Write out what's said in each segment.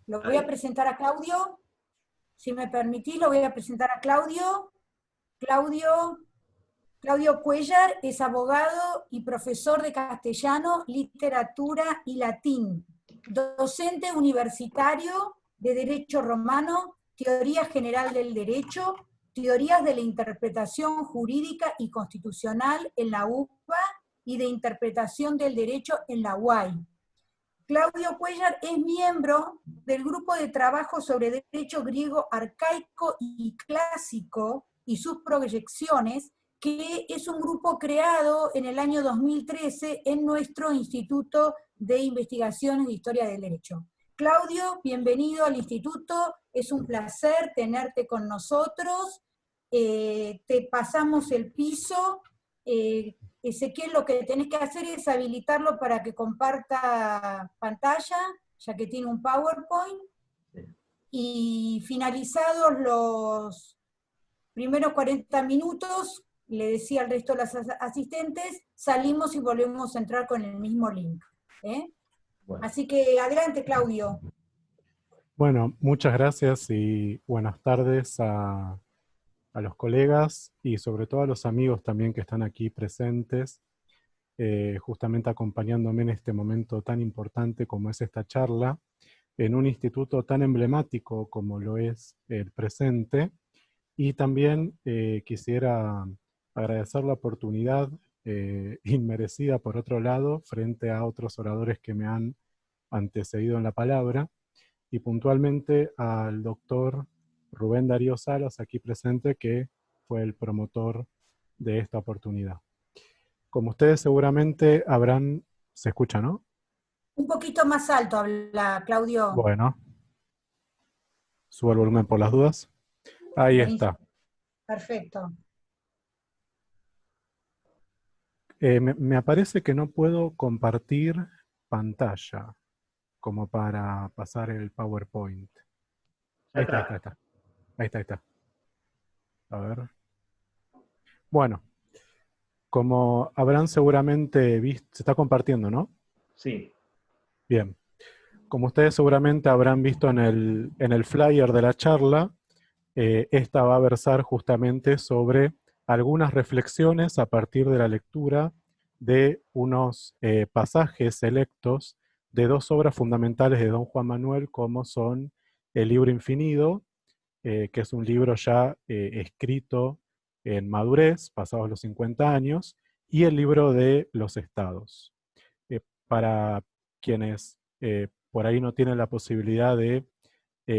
Lo voy a presentar a Claudio. Si me permitís, lo voy a presentar a Claudio. Claudio Cuellar es abogado y profesor de castellano, literatura y latín, docente universitario de Derecho Romano, Teoría General del Derecho, Teorías de la Interpretación Jurídica y Constitucional en la UBA y de Interpretación del Derecho en la UAI. Claudio Cuellar es miembro del grupo de trabajo sobre derecho griego arcaico y clásico y sus proyecciones, que es un grupo creado en el año 2013 en nuestro Instituto de Investigaciones de Historia del Derecho. Claudio, bienvenido al instituto, es un placer tenerte con nosotros, te pasamos el piso. Ezequiel, lo que tenés que hacer es habilitarlo para que comparta pantalla, ya que tiene un PowerPoint, y finalizados los primeros 40 minutos, le decía al resto de las asistentes, salimos y volvemos a entrar con el mismo link. Bueno. Así que adelante, Claudio. Bueno, muchas gracias y buenas tardes a los colegas y sobre todo a los amigos también que están aquí presentes, justamente acompañándome en este momento tan importante como es esta charla, en un instituto tan emblemático como lo es el presente. Y también quisiera agradecer la oportunidad inmerecida por otro lado, frente a otros oradores que me han antecedido en la palabra, y puntualmente al doctor Rubén Darío Salas, aquí presente, que fue el promotor de esta oportunidad. Como ustedes seguramente habrán... ¿Se escucha, no? Un poquito más alto habla, Claudio. Bueno. Subo el volumen por las dudas. Ahí está. Perfecto. Me aparece que no puedo compartir pantalla como para pasar el PowerPoint. Ahí está. Ahí está. A ver. Bueno, como habrán seguramente visto, se está compartiendo, ¿no? Sí. Bien. Como ustedes seguramente habrán visto en el flyer de la charla, esta va a versar justamente sobre algunas reflexiones a partir de la lectura de unos pasajes selectos de dos obras fundamentales de don Juan Manuel, como son El libro infinido, que es un libro ya escrito en madurez, pasados los 50 años, y el libro de los estados. Para quienes por ahí no tienen la posibilidad de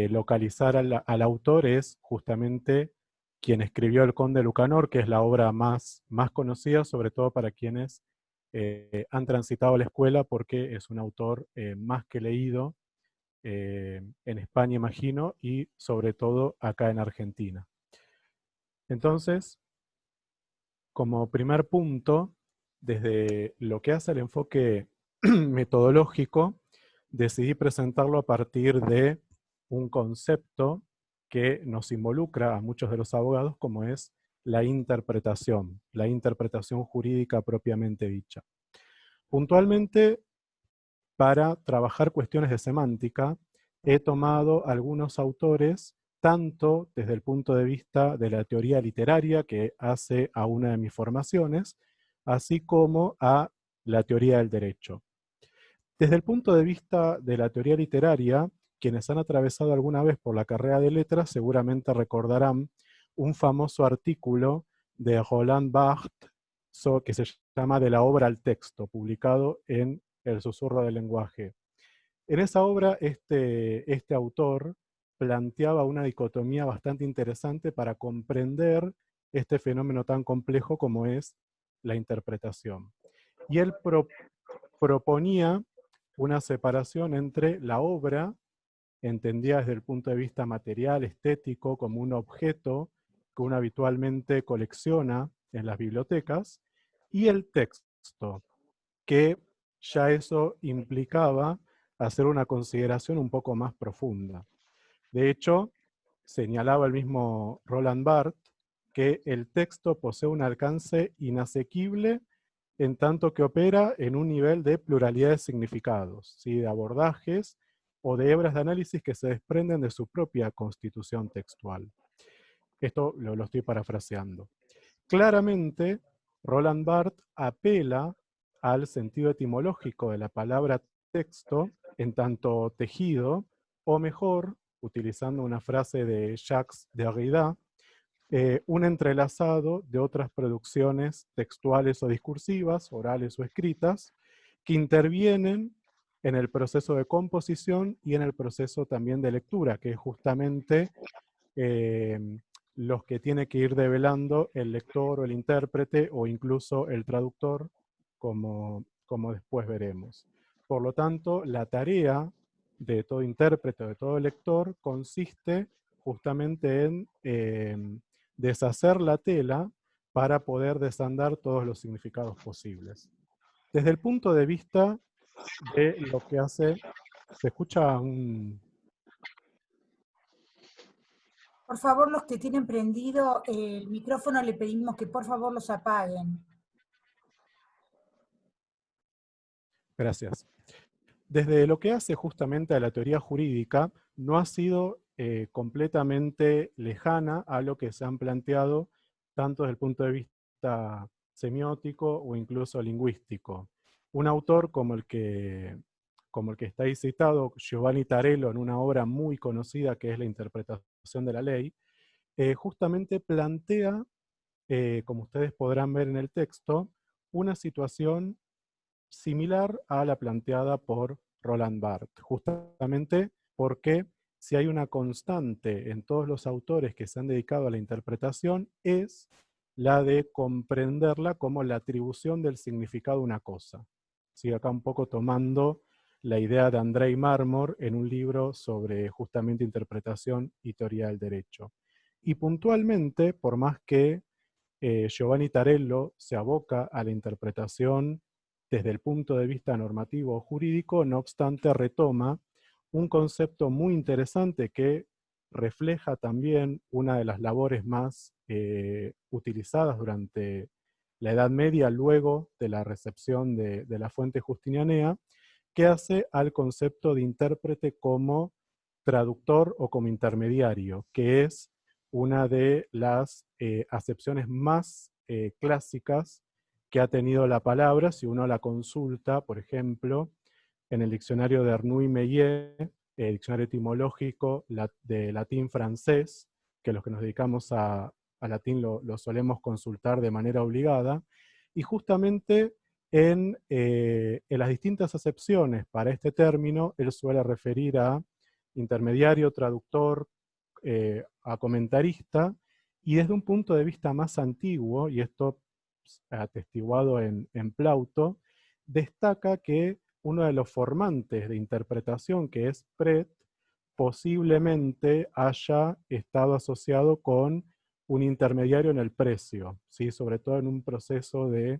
localizar al autor, es justamente quien escribió El Conde Lucanor, que es la obra más conocida, sobre todo para quienes han transitado la escuela, porque es un autor más que leído en España, imagino, y sobre todo acá en Argentina. Entonces, como primer punto, desde lo que hace el enfoque metodológico, decidí presentarlo a partir de un concepto que nos involucra a muchos de los abogados, como es la interpretación jurídica propiamente dicha. Puntualmente, para trabajar cuestiones de semántica, he tomado algunos autores, tanto desde el punto de vista de la teoría literaria, que hace a una de mis formaciones, así como a la teoría del derecho. Desde el punto de vista de la teoría literaria, quienes han atravesado alguna vez por la carrera de letras seguramente recordarán un famoso artículo de Roland Barthes que se llama De la obra al texto, publicado en El susurro del lenguaje. En esa obra, este autor planteaba una dicotomía bastante interesante para comprender este fenómeno tan complejo como es la interpretación. Y él proponía una separación entre la obra, entendida desde el punto de vista material, estético, como un objeto que uno habitualmente colecciona en las bibliotecas, y el texto, que ya eso implicaba hacer una consideración un poco más profunda. De hecho, señalaba el mismo Roland Barthes que el texto posee un alcance inasequible en tanto que opera en un nivel de pluralidad de significados, ¿sí? De abordajes o de hebras de análisis que se desprenden de su propia constitución textual. Esto lo estoy parafraseando. Claramente, Roland Barthes apela al sentido etimológico de la palabra texto en tanto tejido, o mejor, utilizando una frase de Jacques Derrida, un entrelazado de otras producciones textuales o discursivas, orales o escritas, que intervienen en el proceso de composición y en el proceso también de lectura, que es justamente los que tiene que ir develando el lector o el intérprete o incluso el traductor, como después veremos. Por lo tanto, la tarea de todo intérprete o de todo lector consiste justamente en deshacer la tela para poder desandar todos los significados posibles. Desde el punto de vista de lo que hace, ¿se escucha un...? Por favor, los que tienen prendido el micrófono, le pedimos que por favor los apaguen. Gracias. Desde lo que hace justamente a la teoría jurídica, no ha sido completamente lejana a lo que se han planteado tanto desde el punto de vista semiótico o incluso lingüístico. Un autor como el que está ahí citado, Giovanni Tarello, en una obra muy conocida que es La interpretación de la ley, justamente plantea, como ustedes podrán ver en el texto, una situación similar a la planteada por Roland Barthes, justamente porque si hay una constante en todos los autores que se han dedicado a la interpretación, es la de comprenderla como la atribución del significado a una cosa. Sí, acá un poco tomando la idea de Andrei Marmor en un libro sobre justamente interpretación y teoría del derecho. Y puntualmente, por más que Giovanni Tarello se aboca a la interpretación desde el punto de vista normativo o jurídico, no obstante retoma un concepto muy interesante que refleja también una de las labores más utilizadas durante la Edad Media, luego de la recepción de la fuente justinianea, que hace al concepto de intérprete como traductor o como intermediario, que es una de las acepciones más clásicas que ha tenido la palabra. Si uno la consulta, por ejemplo, en el diccionario de Arnoux y Meillet, el diccionario etimológico de latín-francés, que los que nos dedicamos a latín lo solemos consultar de manera obligada, y justamente en las distintas acepciones para este término, él suele referir a intermediario, traductor, a comentarista, y desde un punto de vista más antiguo, y esto atestiguado en Plauto, destaca que uno de los formantes de interpretación, que es Pret, posiblemente haya estado asociado con un intermediario en el precio, ¿sí? Sobre todo en un proceso de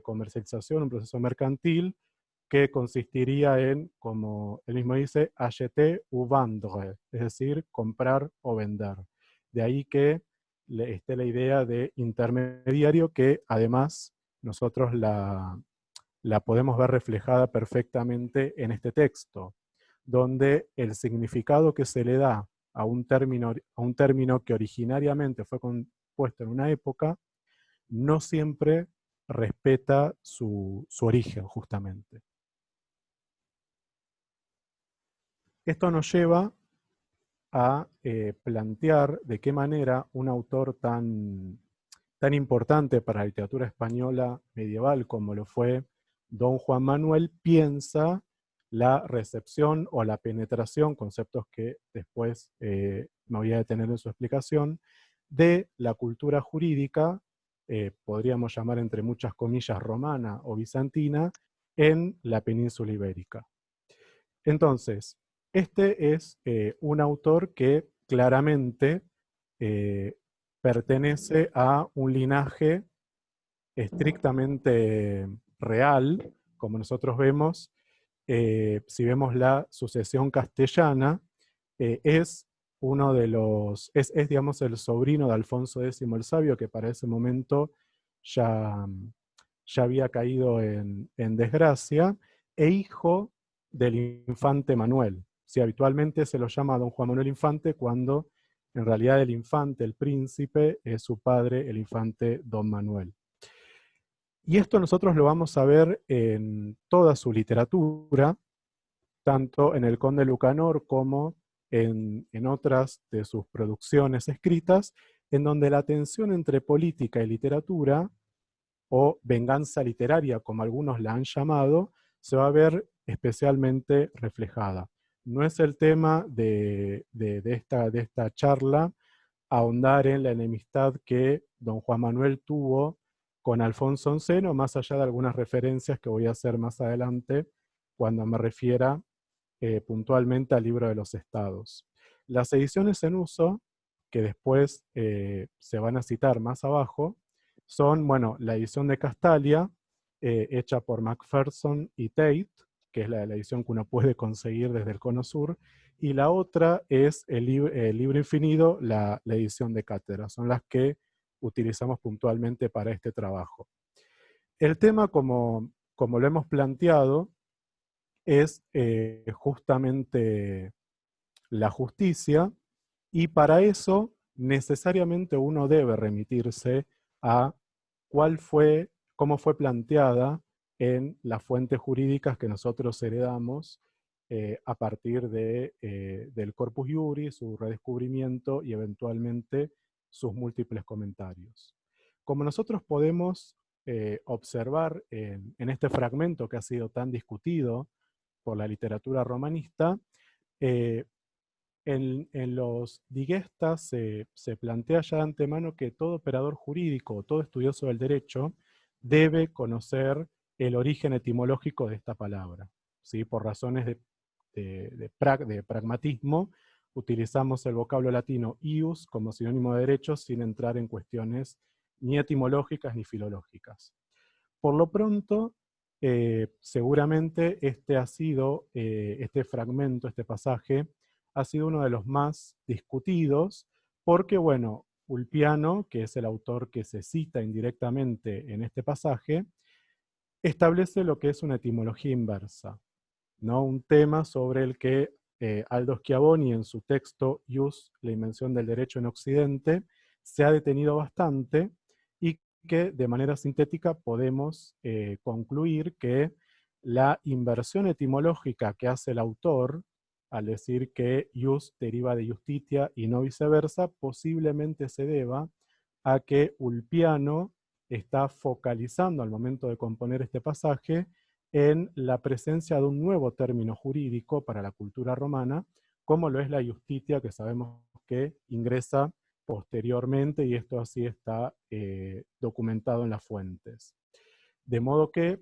comercialización, un proceso mercantil, que consistiría en, como él mismo dice, acheter ou vendre, es decir, comprar o vender. De ahí que esté la idea de intermediario, que además nosotros la podemos ver reflejada perfectamente en este texto, donde el significado que se le da a un término que originariamente fue compuesto en una época, no siempre respeta su origen, justamente. Esto nos lleva a plantear de qué manera un autor tan importante para la literatura española medieval como lo fue Don Juan Manuel piensa la recepción o la penetración, conceptos que después me voy a detener en su explicación, de la cultura jurídica, podríamos llamar entre muchas comillas romana o bizantina, en la península ibérica. Entonces, este es un autor que claramente pertenece a un linaje estrictamente real, como nosotros vemos. Si vemos la sucesión castellana, es uno de los, digamos el sobrino de Alfonso X el Sabio, que para ese momento ya había caído en desgracia, e hijo del infante Manuel. Sí, habitualmente se lo llama don Juan Manuel Infante cuando en realidad el infante, el príncipe, es su padre, el infante don Manuel. Y esto nosotros lo vamos a ver en toda su literatura, tanto en El Conde Lucanor como en otras de sus producciones escritas, en donde la tensión entre política y literatura, o venganza literaria, como algunos la han llamado, se va a ver especialmente reflejada. No es el tema de esta charla ahondar en la enemistad que don Juan Manuel tuvo con Alfonso XI, más allá de algunas referencias que voy a hacer más adelante cuando me refiera puntualmente al Libro de los Estados. Las ediciones en uso, que después se van a citar más abajo, son, bueno, la edición de Castalia, hecha por Macpherson y Tate, que es la edición que uno puede conseguir desde el Cono Sur, y la otra es el Libro Infinito, la edición de Cátedra. Son las que utilizamos puntualmente para este trabajo. El tema, como lo hemos planteado, es justamente la justicia, y para eso necesariamente uno debe remitirse a cómo fue planteada en las fuentes jurídicas que nosotros heredamos a partir del Corpus Iuris, su redescubrimiento y eventualmente sus múltiples comentarios. Como nosotros podemos observar en este fragmento que ha sido tan discutido por la literatura romanista, en los digestas se plantea ya de antemano que todo operador jurídico, todo estudioso del derecho, debe conocer el origen etimológico de esta palabra. ¿Sí? Por razones de pragmatismo, utilizamos el vocablo latino ius como sinónimo de derecho sin entrar en cuestiones ni etimológicas ni filológicas. Por lo pronto, seguramente este fragmento, este pasaje, ha sido uno de los más discutidos, porque, bueno, Ulpiano, que es el autor que se cita indirectamente en este pasaje, establece lo que es una etimología inversa, ¿no? Un tema sobre el que Aldo Schiavoni, en su texto Ius, la invención del derecho en Occidente, se ha detenido bastante, y que de manera sintética podemos concluir que la inversión etimológica que hace el autor, al decir que ius deriva de justitia y no viceversa, posiblemente se deba a que Ulpiano está focalizando al momento de componer este pasaje en la presencia de un nuevo término jurídico para la cultura romana, como lo es la justitia, que sabemos que ingresa posteriormente, y esto así está documentado en las fuentes. De modo que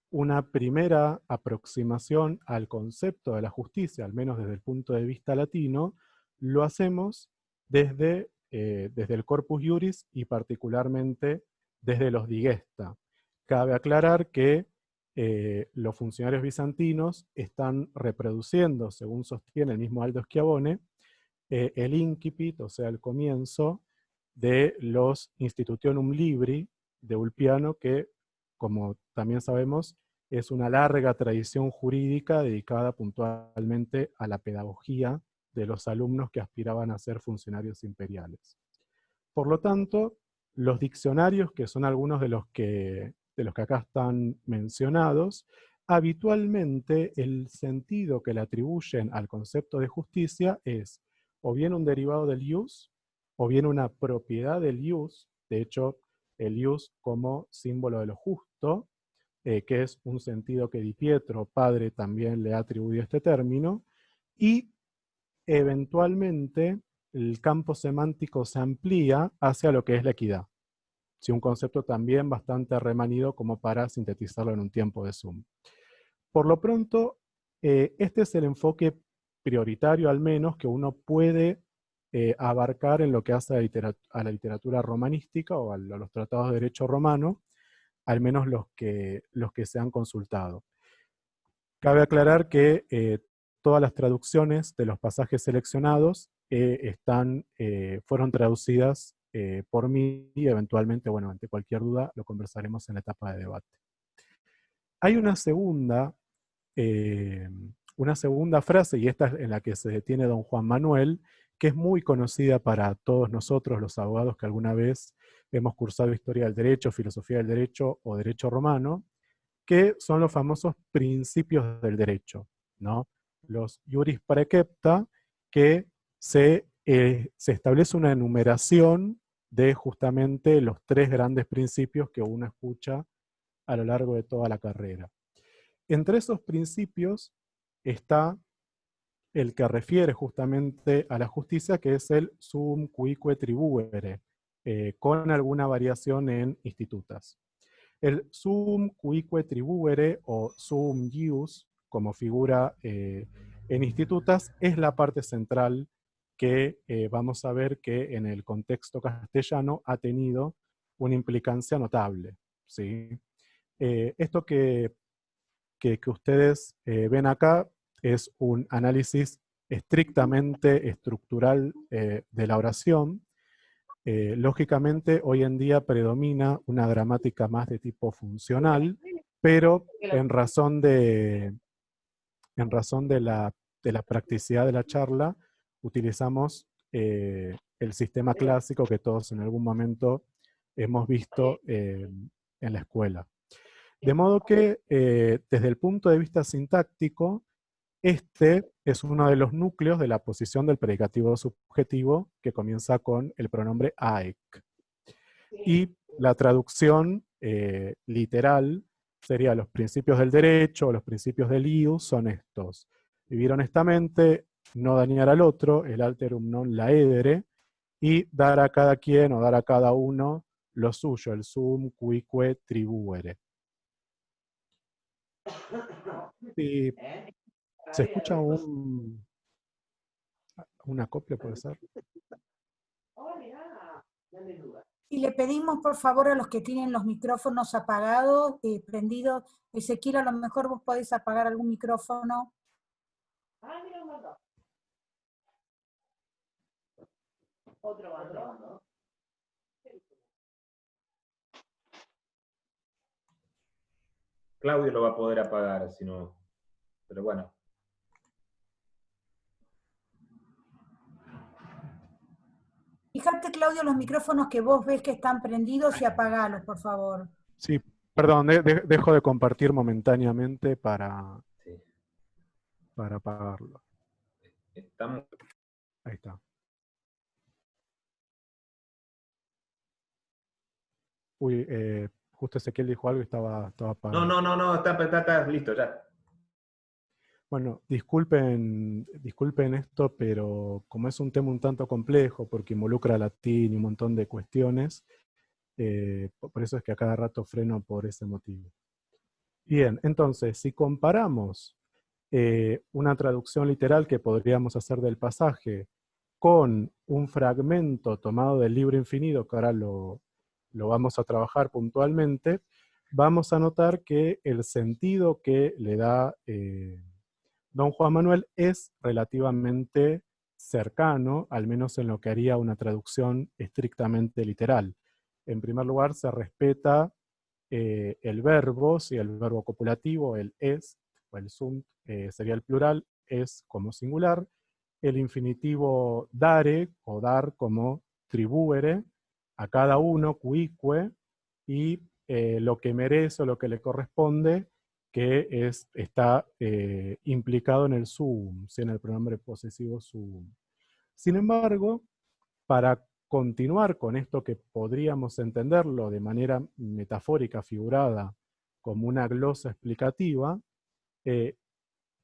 una primera aproximación al concepto de la justicia, al menos desde el punto de vista latino, lo hacemos desde el Corpus Iuris y particularmente desde los digesta. Cabe aclarar que los funcionarios bizantinos están reproduciendo, según sostiene el mismo Aldo Schiavone, el incipit, o sea, el comienzo de los Institutionum Libri de Ulpiano, que, como también sabemos, es una larga tradición jurídica dedicada puntualmente a la pedagogía de los alumnos que aspiraban a ser funcionarios imperiales. Por lo tanto, los diccionarios, que son algunos de los que acá están mencionados, habitualmente el sentido que le atribuyen al concepto de justicia es o bien un derivado del ius, o bien una propiedad del ius, de hecho, el ius como símbolo de lo justo, que es un sentido que Di Pietro, padre, también le ha atribuido este término, y eventualmente el campo semántico se amplía hacia lo que es la equidad. Sí, un concepto también bastante remanido como para sintetizarlo en un tiempo de Zoom. Por lo pronto, este es el enfoque prioritario, al menos, que uno puede abarcar en lo que hace a la literatura romanística o a los tratados de derecho romano, al menos los que se han consultado. Cabe aclarar que todas las traducciones de los pasajes seleccionados fueron traducidas por mí, y eventualmente, bueno, ante cualquier duda lo conversaremos en la etapa de debate. Hay una segunda una segunda frase, y esta es en la que se detiene don Juan Manuel, que es muy conocida para todos nosotros los abogados que alguna vez hemos cursado Historia del Derecho, Filosofía del Derecho o Derecho Romano, que son los famosos principios del derecho, ¿no? Los iuris praecepta, que se establece una enumeración de justamente los tres grandes principios que uno escucha a lo largo de toda la carrera. Entre esos principios está el que refiere justamente a la justicia, que es el sum cuique tribuere, con alguna variación en institutas. El sum cuique tribuere o sum ius, como figura en institutas, es la parte central que vamos a ver que en el contexto castellano ha tenido una implicancia notable, ¿sí? Esto que ustedes ven acá es un análisis estrictamente estructural de la oración. Lógicamente, hoy en día predomina una gramática más de tipo funcional, pero en razón de la practicidad de la charla, utilizamos el sistema clásico que todos en algún momento hemos visto en la escuela. De modo que, desde el punto de vista sintáctico, este es uno de los núcleos de la posición del predicativo subjetivo que comienza con el pronombre aec. Y la traducción literal sería: los principios del derecho o los principios del ius son estos: vivir honestamente, no dañar al otro, el alterum non laedere, y dar a cada quien o dar a cada uno lo suyo, el sum cuique tribuere. Si se escucha un acople, ¿puede ser? Y le pedimos por favor a los que tienen los micrófonos apagados, prendidos, Ezequiel, a lo mejor vos podés apagar algún micrófono. Otro bando. Claudio lo va a poder apagar, si no. Pero bueno. Fíjate, Claudio, los micrófonos que vos ves que están prendidos y apagalos, por favor. Sí, perdón, dejo de compartir momentáneamente para apagarlo. Estamos... Ahí está. Uy, justo Ezequiel dijo algo y estaba apagado. No, está listo ya. Bueno, disculpen esto, pero como es un tema un tanto complejo, porque involucra latín y un montón de cuestiones, por eso es que a cada rato freno por ese motivo. Bien, entonces, si comparamos una traducción literal que podríamos hacer del pasaje con un fragmento tomado del libro Infinito, que ahora lo vamos a trabajar puntualmente, vamos a notar que el sentido que le da don Juan Manuel es relativamente cercano, al menos en lo que haría una traducción estrictamente literal. En primer lugar, se respeta el verbo, si el verbo copulativo, el es, o el sunt, sería el plural, es como singular, el infinitivo dare, o dar como tribuere, a cada uno, cuique, y lo que merece o lo que le corresponde, que está implicado en el sum, en el pronombre posesivo sum. Sin embargo, para continuar con esto que podríamos entenderlo de manera metafórica, figurada, como una glosa explicativa,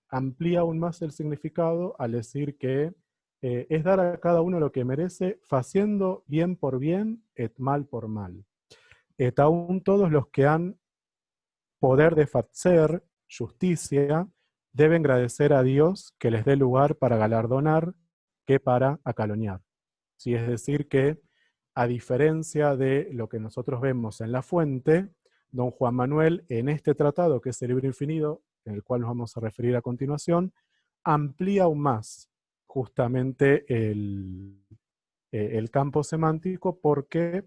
amplía aún más el significado al decir que es dar a cada uno lo que merece, faciendo bien por bien, et mal por mal. Et aún todos los que han poder de facer, justicia, deben agradecer a Dios que les dé lugar para galardonar que para acaloñar. ¿Sí? Es decir que, a diferencia de lo que nosotros vemos en la fuente, don Juan Manuel, en este tratado, que es el libro Infinito, en el cual nos vamos a referir a continuación, amplía aún más justamente el campo semántico, porque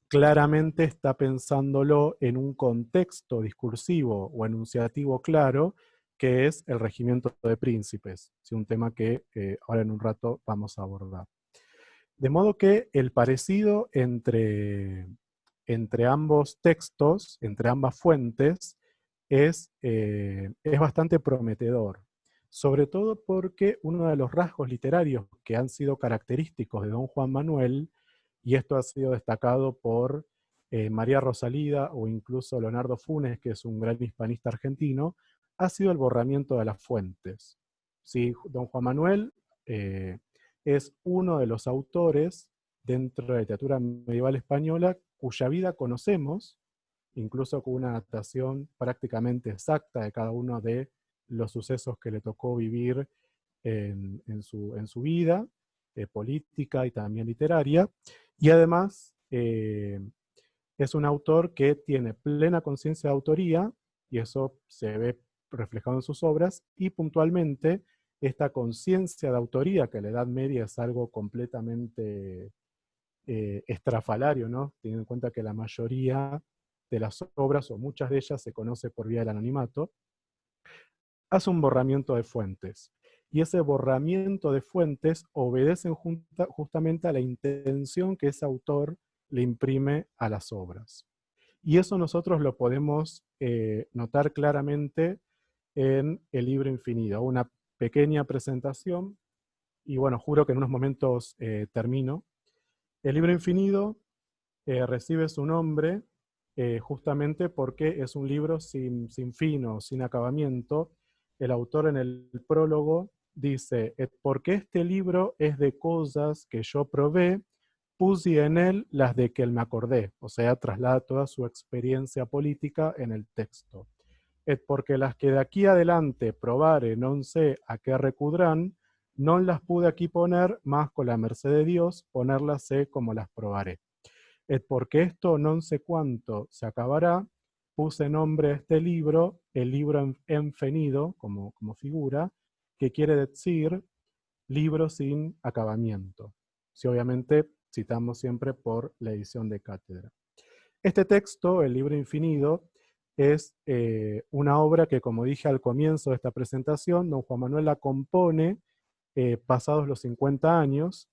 claramente está pensándolo en un contexto discursivo o enunciativo claro, que es el regimiento de príncipes, ¿sí? Un tema que ahora en un rato vamos a abordar. De modo que el parecido entre ambos textos, entre ambas fuentes, es bastante prometedor. Sobre todo porque uno de los rasgos literarios que han sido característicos de don Juan Manuel, y esto ha sido destacado por María Rosalida o incluso Leonardo Funes, que es un gran hispanista argentino, ha sido el borramiento de las fuentes. ¿Sí? Don Juan Manuel es uno de los autores dentro de la literatura medieval española cuya vida conocemos, incluso con una adaptación prácticamente exacta de cada uno de los sucesos que le tocó vivir en su vida política y también literaria, y además es un autor que tiene plena conciencia de autoría, y eso se ve reflejado en sus obras, y puntualmente esta conciencia de autoría, que en la Edad Media es algo completamente estrafalario, ¿no? Teniendo en cuenta que la mayoría de las obras, o muchas de ellas, se conoce por vía del anonimato, hace un borramiento de fuentes. Y ese borramiento de fuentes obedece justamente a la intención que ese autor le imprime a las obras. Y eso nosotros lo podemos notar claramente en el libro Infinido. Una pequeña presentación, y bueno, juro que en unos momentos termino. El libro Infinido recibe su nombre justamente porque es un libro sin fin o sin acabamiento. El autor en el prólogo dice, porque este libro es de cosas que yo probé, puse en él las de que él me acordé, o sea, traslada toda su experiencia política en el texto. Es porque las que de aquí adelante probare non sé a qué recudrán, non las pude aquí poner, más con la merced de Dios, ponerlas sé como las probaré. Es porque esto non sé cuánto se acabará, puse nombre a este libro, el libro enfenido, como figura, que quiere decir libro sin acabamiento. Si obviamente citamos siempre por la edición de cátedra. Este texto, el libro Infinido, es una obra que, como dije al comienzo de esta presentación, don Juan Manuel la compone pasados los 50 años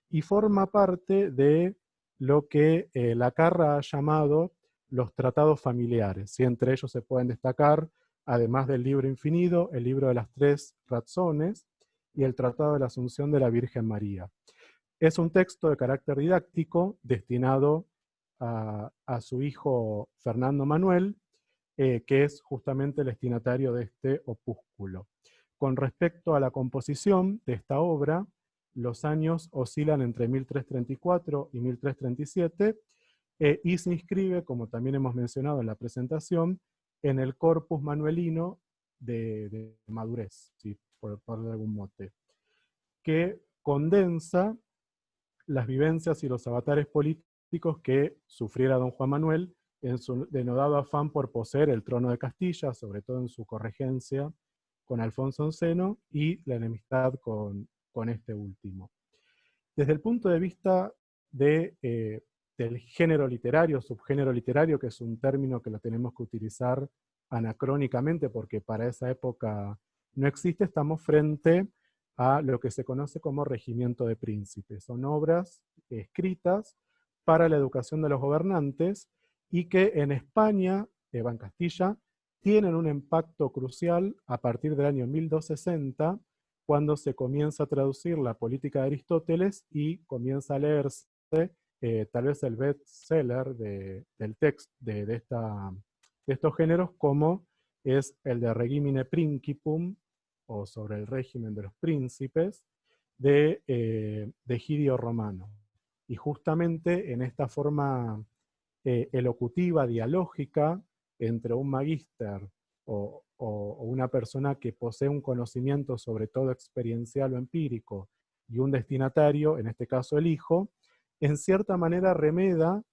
y forma parte de lo que Lacarra ha llamado los tratados familiares. Y entre ellos se pueden destacar, además del libro Infinido, el libro de las tres razones y el Tratado de la Asunción de la Virgen María. Es un texto de carácter didáctico destinado a su hijo Fernando Manuel, que es justamente el destinatario de este opúsculo. Con respecto a la composición de esta obra, los años oscilan entre 1334 y 1337, y se inscribe, como también hemos mencionado en la presentación, en el corpus manuelino de madurez, ¿sí? por algún mote, que condensa las vivencias y los avatares políticos que sufriera don Juan Manuel en su denodado afán por poseer el trono de Castilla, sobre todo en su corregencia con Alfonso X y la enemistad con este último. Desde el punto de vista del género literario, subgénero literario, que es un término que lo tenemos que utilizar anacrónicamente porque para esa época no existe, estamos frente a lo que se conoce como regimiento de príncipes. Son obras escritas para la educación de los gobernantes y que en España, en Castilla, tienen un impacto crucial a partir del año 1260, cuando se comienza a traducir la política de Aristóteles y comienza a leerse tal vez el bestseller del texto de estos géneros, como es el de Regimine Principum, o sobre el régimen de los príncipes, de Egidio Romano. Y justamente en esta forma elocutiva, dialógica, entre un magíster o una persona que posee un conocimiento sobre todo experiencial o empírico, y un destinatario, en este caso el hijo, en cierta manera remeda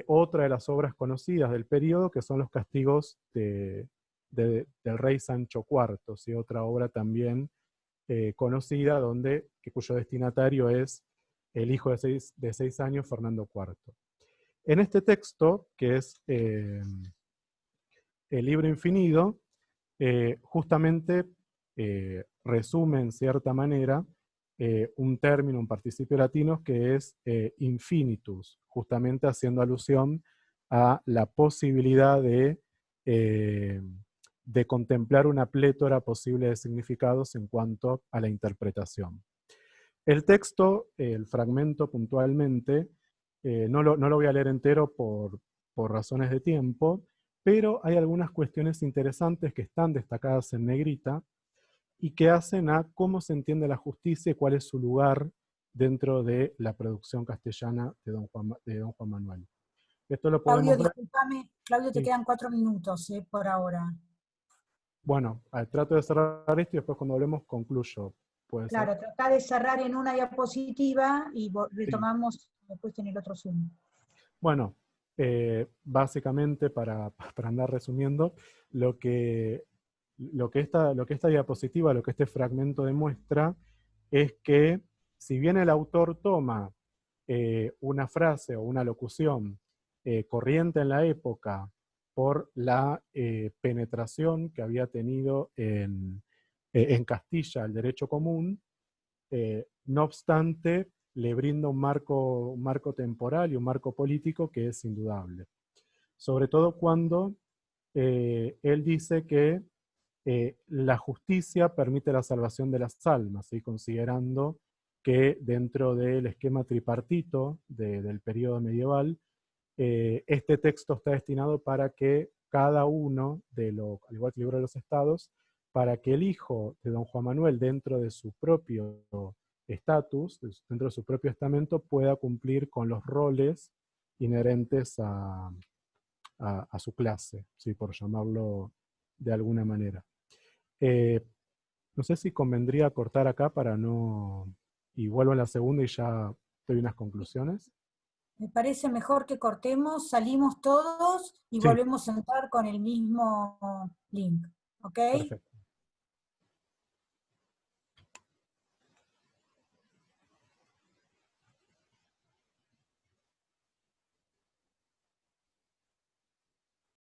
otra de las obras conocidas del periodo, que son los castigos del rey Sancho IV, ¿sí? Otra obra también conocida, cuyo destinatario es el hijo de 6 años, Fernando IV. En este texto, que es el libro Infinido, justamente resume en cierta manera un término, un participio latino que es infinitus, justamente haciendo alusión a la posibilidad de contemplar una plétora posible de significados en cuanto a la interpretación. El texto, el fragmento puntualmente, no lo voy a leer entero por razones de tiempo, pero hay algunas cuestiones interesantes que están destacadas en negrita y que hacen a cómo se entiende la justicia y cuál es su lugar dentro de la producción castellana de don Juan Manuel. Esto lo Claudio, podemos ver. discúlpame, Claudio, te Sí. quedan 4 minutos por ahora. Bueno, trato de cerrar esto y después cuando hablemos concluyo. ¿Puede ser? Claro, tratá de cerrar en una diapositiva y Sí. retomamos después en el otro Zoom. Bueno, básicamente para andar resumiendo, lo que esta diapositiva, lo que este fragmento demuestra, es que si bien el autor toma una frase o una locución corriente en la época por la penetración que había tenido en Castilla el derecho común, no obstante, le brinda un marco temporal y un marco político que es indudable. Sobre todo cuando él dice que la justicia permite la salvación de las almas, ¿sí? Considerando que dentro del esquema tripartito del periodo medieval, este texto está destinado para que cada uno, al igual que el libro de los estados, para que el hijo de don Juan Manuel, dentro de su propio estatus, dentro de su propio estamento, pueda cumplir con los roles inherentes a su clase, ¿sí? Por llamarlo de alguna manera. No sé si convendría cortar acá para no... Y vuelvo a la segunda y ya doy unas conclusiones. Me parece mejor que cortemos, salimos todos y Sí, volvemos a entrar con el mismo link. ¿Ok? perfecto.